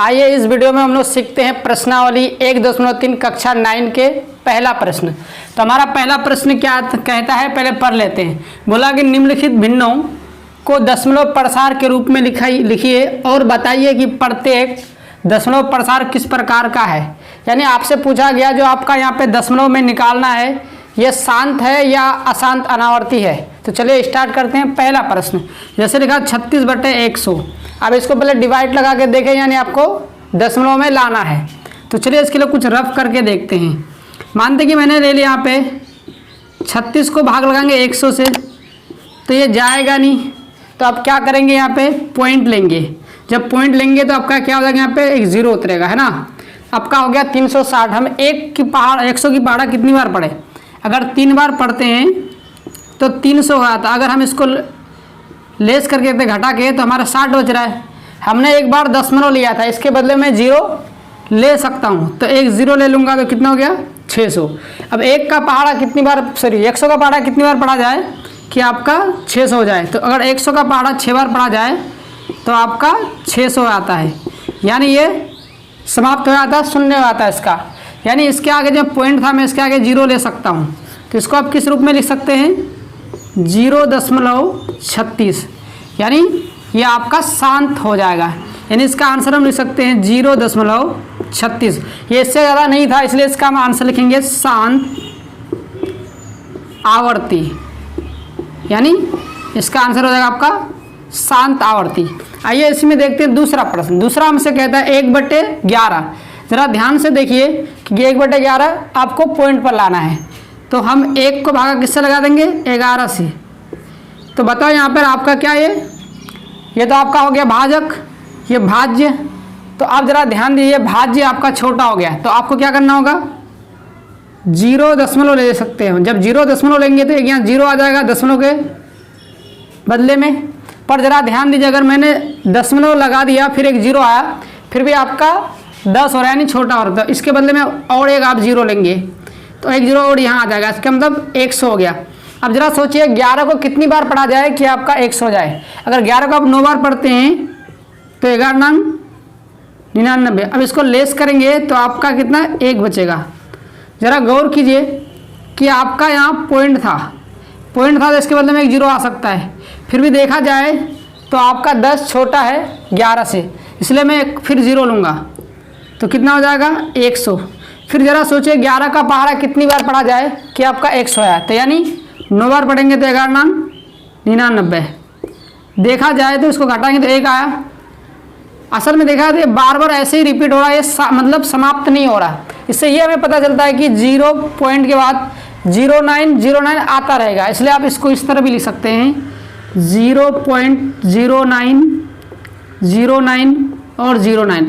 आइए इस वीडियो में हम लोग सीखते हैं प्रश्नावली 1.3 कक्षा 9 के पहला प्रश्न। तो हमारा पहला प्रश्न क्या कहता है, पहले पढ़ लेते हैं। बोला कि निम्नलिखित भिन्नों को दशमलव प्रसार के रूप में लिखिए और बताइए कि प्रत्येक दशमलव प्रसार किस प्रकार का है। यानी आपसे पूछा गया जो आपका यहाँ पे दशमलव में निकालना है, ये शांत है या अशांत अनावर्ती है। तो चलिए स्टार्ट करते हैं। पहला प्रश्न जैसे लिखा 36/100। अब इसको पहले डिवाइड लगा के देखें, यानी आपको दशमलव में लाना है। तो चलिए इसके लिए कुछ रफ करके देखते हैं। मानते कि मैंने ले लिया यहाँ पे 36 को भाग लगाएंगे 100 से, तो ये जाएगा नहीं। तो आप क्या करेंगे, यहाँ पे पॉइंट लेंगे। जब पॉइंट लेंगे तो आपका क्या हो जाएगा, यहाँ पे एक जीरो उतरेगा, है ना। आपका हो गया 360। हम 100 की पहाड़ा कितनी बार पढ़े, अगर 3 बार पढ़ते हैं तो 300 हो जाता। अगर हम इसको लेस करके घटा के तो हमारा 60 बच रहा है। हमने एक बार दशमलव लिया था, इसके बदले में जीरो ले सकता हूँ, तो एक जीरो ले लूँगा तो कितना हो गया 600। अब 1 का पहाड़ा कितनी बार 100 का पहाड़ा कितनी बार पढ़ा जाए कि आपका 600 हो जाए। तो अगर 100 का पहाड़ा 6 बार पढ़ा जाए तो आपका 600 आता है, यानी ये समाप्त हो जाता है, शून्य हो जाता है इसका। यानी इसके आगे जो पॉइंट था मैं इसके आगे जीरो ले सकता हूँ। तो इसको आप किस रूप में लिख सकते हैं, 0.36, यानी ये आपका शांत हो जाएगा। यानी इसका आंसर हम लिख सकते हैं 0.36। ये इससे ज़्यादा नहीं था, इसलिए इसका हम आंसर लिखेंगे शांत आवर्ती। यानी इसका आंसर हो जाएगा आपका शांत आवर्ती। आइए इसमें देखते हैं दूसरा प्रश्न। दूसरा हमसे कहता है 1/11। ज़रा ध्यान से देखिए कि 1/11 आपको पॉइंट पर लाना है। तो हम 1 को भागा किससे लगा देंगे, 11 से। तो बताओ यहाँ पर आपका क्या है, ये तो आपका हो गया भाजक, ये भाज्य। तो आप ज़रा ध्यान दीजिए, भाज्य आपका छोटा हो गया, तो आपको क्या करना होगा, 0 ले सकते हैं। जब 0 लेंगे तो यहाँ 0 आ जाएगा दशमलव के बदले में। पर ज़रा ध्यान दीजिए, अगर मैंने दशमलव लगा दिया फिर एक 0 आया, फिर भी आपका 10 हो रहा है, यानी छोटा हो रहा है। इसके बदले में और एक आप 0 लेंगे तो एक 0 और यहाँ आ जाएगा, इसका मतलब 100 हो गया। अब जरा सोचिए 11 को कितनी बार पढ़ा जाए कि आपका 100 हो जाए। अगर 11 को आप 9 बार पढ़ते हैं तो 11 9 99। अब इसको लेस करेंगे तो आपका कितना 1 बचेगा। ज़रा गौर कीजिए कि आपका यहाँ पॉइंट था तो इसके बदले में एक 0 आ सकता है। फिर भी देखा जाए तो आपका 10 छोटा है 11 से, इसलिए मैं फिर 0 लूँगा तो कितना हो जाएगा 100। फिर ज़रा सोचिए 11 का पहाड़ा कितनी बार पढ़ा जाए कि आपका 100 आया। तो यानी 9 बार पढ़ेंगे तो 11 9 99। देखा जाए तो इसको घटाएंगे तो 1 आया। असल में देखा जाए बार बार ऐसे ही रिपीट हो रहा है, ये मतलब समाप्त नहीं हो रहा। इससे ये हमें पता चलता है कि 0 पॉइंट के बाद 09 आता रहेगा। इसलिए आप इसको इस तरह भी लिख सकते हैं 0.09 और 09।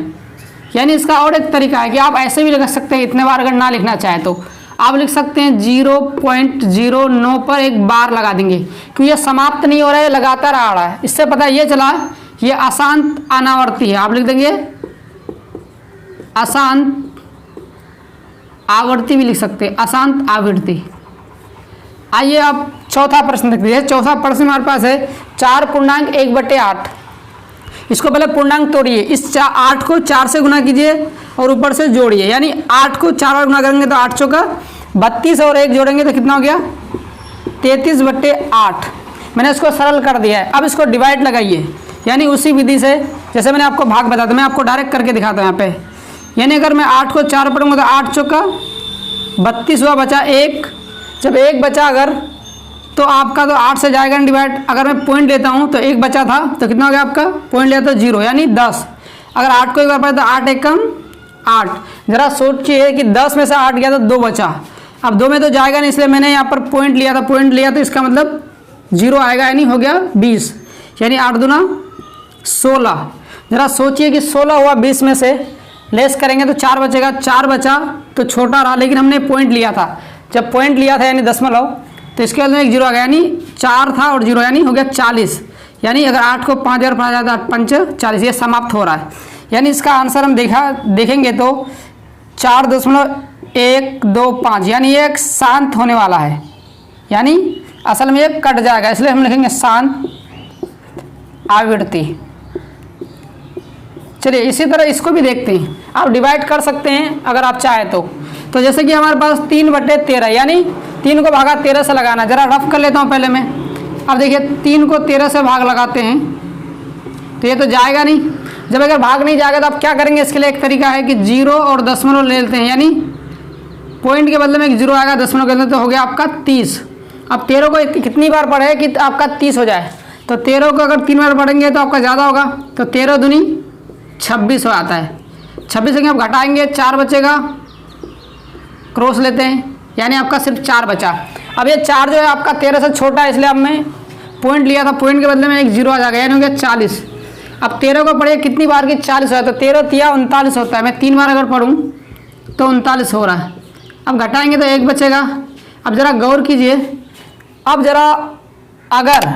यानी इसका और एक तरीका है कि आप ऐसे भी लिख सकते हैं, इतने बार अगर ना लिखना चाहे तो आप लिख सकते हैं 0.09 पर एक बार लगा देंगे, क्योंकि ये समाप्त नहीं हो रहा है, लगातार आ रहा है। इससे पता ये चला ये अशांत अनावर्ती है। आप लिख देंगे अशांत आवर्ती भी लिख सकते हैं, अशांत आवृत्ति। आइए आप चौथा प्रश्न देख लीजिए। चौथा प्रश्न हमारे पास है 4.1/8। इसको पहले पूर्णांक तोड़िए, इस 8 को 4 से गुना कीजिए और ऊपर से जोड़िए। यानी 8 को 4 बार गुना करेंगे तो 8 चौका 32 और 1 जोड़ेंगे तो कितना हो गया 33/8। मैंने इसको सरल कर दिया है। अब इसको डिवाइड लगाइए, यानी उसी विधि से जैसे मैंने आपको भाग बताया था, मैं आपको डायरेक्ट करके दिखाता हूँ यहाँ पे। यानी अगर मैं 8 को 4 पढ़ूंगा तो 8 चौका 32 हुआ, बचा 1। जब 1 बचा अगर तो आपका तो 8 से जाएगा ना डिवाइड। अगर मैं पॉइंट लेता हूँ तो 1 बचा था तो कितना हो गया आपका, पॉइंट लिया तो 0, यानी 10। अगर 8 को एक बार पढ़े तो 8 एकम 8। ज़रा सोचिए कि 10 में से 8 गया तो 2 बचा। अब 2 में तो जाएगा नहीं, इसलिए मैंने यहाँ पर पॉइंट लिया तो इसका मतलब 0 आएगा, यानी हो गया 20। यानी 8 दूना 16। ज़रा सोचिए कि 16 हुआ, 20 में से लेस करेंगे तो 4 बचेगा। 4 बचा तो छोटा रहा, लेकिन हमने पॉइंट लिया था। जब पॉइंट लिया था यानी दशमलव, तो इसके बाद में एक 0 आ गया, यानी 4 था और 0 यानी हो गया 40। यानी अगर 8 को 5 बार पढ़ा जाता है 8 पंच 40, ये समाप्त हो रहा है। यानी इसका आंसर हम देखेंगे तो 4.125, यानी ये एक शांत होने वाला है, यानी असल में ये कट जाएगा, इसलिए हम लिखेंगे शांत आवृत्ति। चलिए इसी तरह इसको भी देखते हैं, आप डिवाइड कर सकते हैं अगर आप चाहें तो जैसे कि हमारे पास 3/13 यानी 3 को भागा 13 से लगाना। ज़रा रफ कर लेता हूँ पहले मैं। अब देखिए 3 को 13 से भाग लगाते हैं तो ये तो जाएगा नहीं। जब अगर भाग नहीं जाएगा तो आप क्या करेंगे, इसके लिए एक तरीका है कि 0 और दशमलव ले लेते हैं, यानी पॉइंट के बदले में एक 0 आएगा, दशमलव के बदले तो हो गया आपका 30। अब 13 को कितनी बार पढ़े कि आपका 30 हो जाए, तो 13 को अगर 3 बार पढ़ेंगे तो आपका ज़्यादा होगा, तो 13 दूनी 26 हो आता है। 26 से आप घटाएंगे 4 बचेगा, क्रॉस लेते हैं यानी आपका सिर्फ 4 बचा। अब ये 4 जो है आपका 13 से छोटा है, इसलिए अब मैं पॉइंट लिया था, पॉइंट के बदले में एक 0 आ जाएगा यानी हो गया 40। अब 13 को पढ़िए कितनी बार की 40 होता है, तो 13 तिया 39 होता है। मैं 3 बार अगर पढ़ूँ तो 39 हो रहा है। अब घटाएंगे तो 1 बचेगा। अब ज़रा गौर कीजिए, अब ज़रा अगर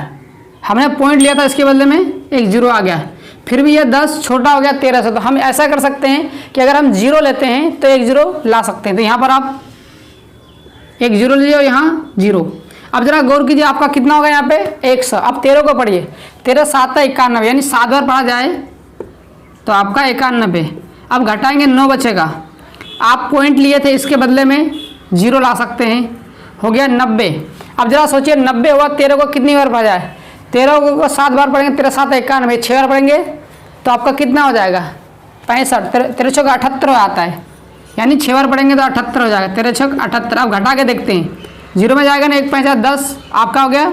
हमने पॉइंट लिया था इसके बदले में एक 0 आ गया, फिर भी ये 10 छोटा हो गया 13 से, तो हम ऐसा कर सकते हैं कि अगर हम 0 लेते हैं तो एक 0 ला सकते हैं। तो यहाँ पर आप एक 0 लीजिए और यहाँ 0। अब जरा गौर कीजिए आपका कितना होगा यहाँ पे 100। अब 13 को पढ़िए, 13 7 91 यानी 7 बार पढ़ा जाए तो आपका 91। अब घटाएंगे 9 बचेगा। आप पॉइंट लिए थे इसके बदले में 0 ला सकते हैं, हो गया 90। अब जरा सोचिए 90 हुआ, 13 को कितनी बार पढ़ा जाए, 13 को 7 बार पढ़ेंगे, 13 7 91, 6 बार पढ़ेंगे तो आपका कितना हो जाएगा 65। 13 6 78 आता है, यानी 6 बार पढ़ेंगे तो 78 हो जाएगा। 13 6 78। अब घटा के देखते हैं, 0 में जाएगा ना 1 5 10, आपका हो गया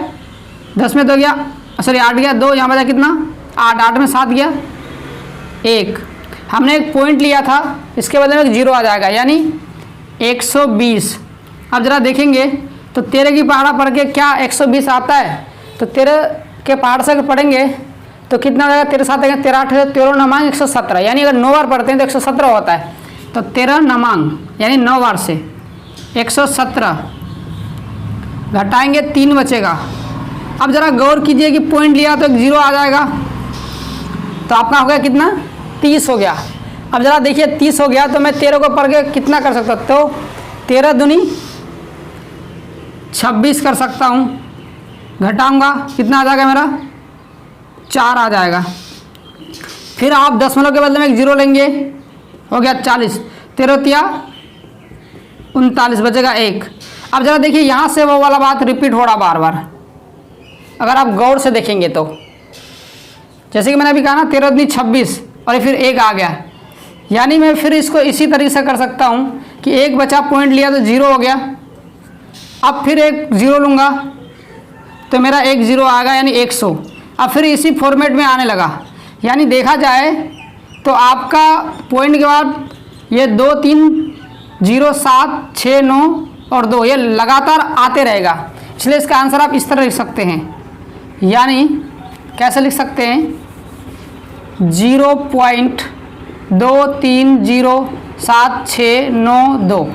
10 में तो गया, सॉरी 8 गया, 2 यहाँ बचा कितना 8, 8 में 7 गया 1। हमने एक पॉइंट लिया था, इसके बदले में 0 आ जाएगा यानी 120। अब ज़रा देखेंगे तो 13 की पहाड़ा पढ़ के क्या 120 आता है, तो 13 के पहाड़ से अगर पढ़ेंगे तो कितना हो जाएगा, 13 7 13 8 13 नमांग 117, यानी अगर 9 बार पढ़ते हैं तो 117 होता है। तो 13 नमांग यानी 9 बार से 117, घटाएंगे 3 बचेगा। अब ज़रा गौर कीजिए कि पॉइंट लिया तो एक 0 आ जाएगा, तो आपका हो गया कितना 30 हो गया। अब ज़रा देखिए 30 हो गया तो मैं 13 को पढ़ के कितना कर सकता हूँ, तो 13 दूनी 26 कर सकता हूँ। घटाऊंगा कितना आ जाएगा मेरा 4 आ जाएगा। फिर आप दशमलव के बदले में एक 0 लेंगे, हो गया 40। 13 तिया 39 बचेगा 1। अब ज़रा देखिए यहाँ से वो वाला बात रिपीट हो रहा बार बार, अगर आप गौर से देखेंगे तो जैसे कि मैंने अभी कहा ना 13 दूनी 26 और फिर 1 आ गया, यानी मैं फिर इसको इसी तरीके से कर सकता हूँ कि 1 बचा, पॉइंट लिया तो 0 हो गया। अब फिर एक 0 लूँगा तो मेरा एक 0 आएगा यानी 100। अब फिर इसी फॉर्मेट में आने लगा, यानी देखा जाए तो आपका पॉइंट के बाद ये 2 3 0 7 6 9 और 2 ये लगातार आते रहेगा, इसलिए इसका आंसर आप इस तरह लिख सकते हैं। यानी कैसे लिख सकते हैं 0.230769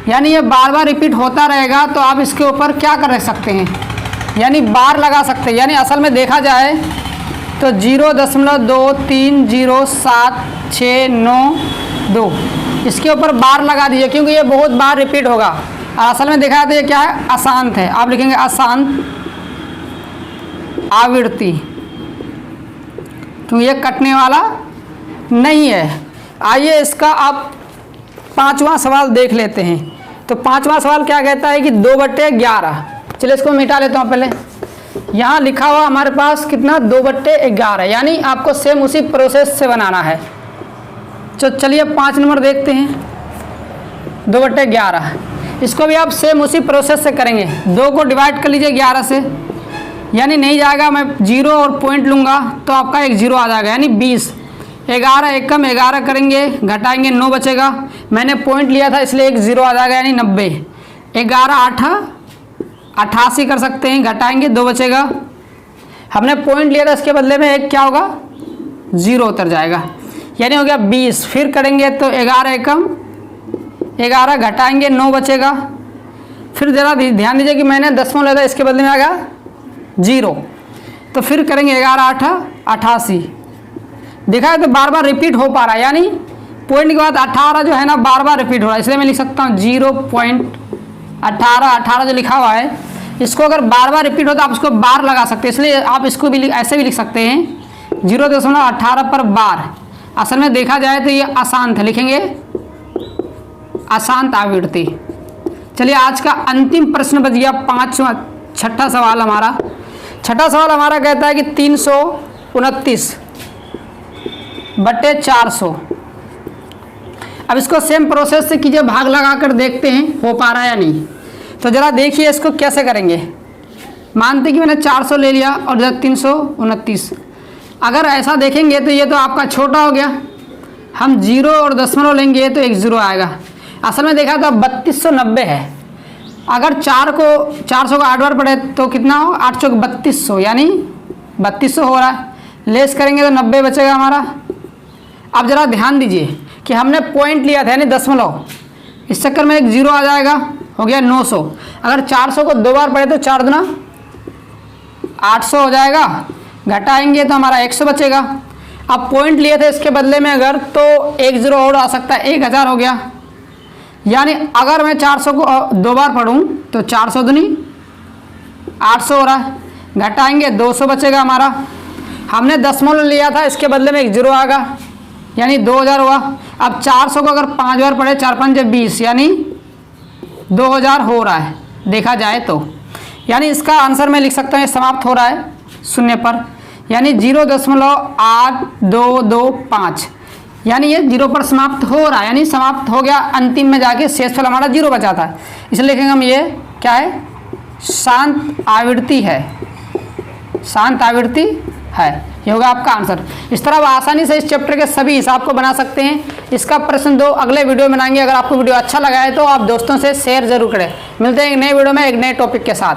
यानी ये बार बार रिपीट होता रहेगा, तो आप इसके ऊपर क्या कर सकते हैं, यानी बार लगा सकते हैं। यानी असल में देखा जाए तो 0.230769 इसके ऊपर बार लगा दीजिए, क्योंकि ये बहुत बार रिपीट होगा। असल में देखा जाए तो ये क्या है अशांत है, आप लिखेंगे अशांत आवृत्ति, क्योंकि ये कटने वाला नहीं है। आइए इसका आप 5वां सवाल देख लेते हैं। तो 5वां सवाल क्या कहता है कि 2/11। चलिए इसको मिटा लेता हूँ। पहले यहाँ लिखा हुआ हमारे पास कितना 2/11, यानी आपको सेम उसी प्रोसेस से बनाना है। तो चलिए 5 नंबर देखते हैं 2/11। इसको भी आप सेम उसी प्रोसेस से करेंगे। 2 को डिवाइड कर लीजिए 11 से, यानी नहीं जाएगा, मैं 0 और पॉइंट लूँगा तो आपका एक 0 आ जाएगा यानी 20। 11 एक कम 11 करेंगे, घटाएंगे 9 बचेगा। मैंने पॉइंट लिया था इसलिए एक 0 आ जाएगा यानी 90। 11 8 88 कर सकते हैं, घटाएंगे 2 बचेगा। हमने पॉइंट लिया था इसके बदले में एक क्या होगा 0 उतर जाएगा, यानी हो गया 20। फिर करेंगे तो 11 एक कम 11 घटाएंगे 9 बचेगा। फिर ज़रा ध्यान दीजिए कि मैंने दशमलव लिया था, इसके बदले में आ गया 0। तो फिर करेंगे 11 8 88। देखा है तो बार बार रिपीट हो पा रहा है, यानी पॉइंट के बाद 18 जो है ना बार बार रिपीट हो रहा है, इसलिए मैं लिख सकता हूँ 0.18 जो लिखा हुआ है, इसको अगर बार बार रिपीट हो तो आप इसको बार लगा सकते हैं, इसलिए आप इसको भी ऐसे भी लिख सकते हैं 0.18 पर बार। असल में देखा जाए तो ये अशांत है, लिखेंगे अशांत आवृत्ति। चलिए आज का अंतिम प्रश्न बच गया छठा सवाल हमारा। छठा सवाल हमारा कहता है कि 329/400। अब इसको सेम प्रोसेस से कीजिए, भाग लगाकर देखते हैं हो पा रहा है या नहीं। तो जरा देखिए इसको कैसे करेंगे। मानते कि मैंने 400 ले लिया और इधर 329। अगर ऐसा देखेंगे तो ये तो आपका छोटा हो गया, हम जीरो और दशमलव लेंगे तो एक जीरो आएगा। असल में देखा तो 3290 है। अगर 400 को 8 बार पढ़े तो कितना हो, 8 चौक 3200, यानी 3200 हो रहा है। लेस करेंगे तो 90 बचेगा हमारा। अब जरा ध्यान दीजिए कि हमने पॉइंट लिया था यानी दशमलव, इस चक्कर में एक जीरो आ जाएगा, हो गया 900। अगर 400 को 2 बार पढ़े तो 4 दूना 800 हो जाएगा, घटाएंगे तो हमारा 100 बचेगा। अब पॉइंट लिए थे इसके बदले में अगर, तो एक जीरो और आ सकता है, 1000 हो गया। यानी अगर मैं 400 को 2 बार पढ़ूं तो 400 दूनी 800 हो रहा है, घटाएंगे 200 बचेगा हमारा। हमने दशमलव लिया था, इसके बदले में एक जीरो आएगा, यानी 2000 हुआ। अब 400 को अगर 5 बार पढ़े, 4 5 20, यानी 2000 हो रहा है देखा जाए तो। यानी इसका आंसर मैं लिख सकता हूँ, ये समाप्त हो रहा है शून्य पर, यानी 0.8225, यानी ये 0 पर समाप्त हो रहा है, यानी समाप्त हो गया। अंतिम में जाके शेषफल हमारा 0 बचा था, इसलिए लिखेंगे हम ये क्या है, शांत आवृत्ति है, शांत आवृत्ति है। ये होगा आपका आंसर। इस तरह आप आसानी से इस चैप्टर के सभी हिसाब को बना सकते हैं। इसका प्रश्न 2 अगले वीडियो में बनाएंगे। अगर आपको वीडियो अच्छा लगा है तो आप दोस्तों से शेयर जरूर करें। मिलते हैं एक नए वीडियो में एक नए टॉपिक के साथ।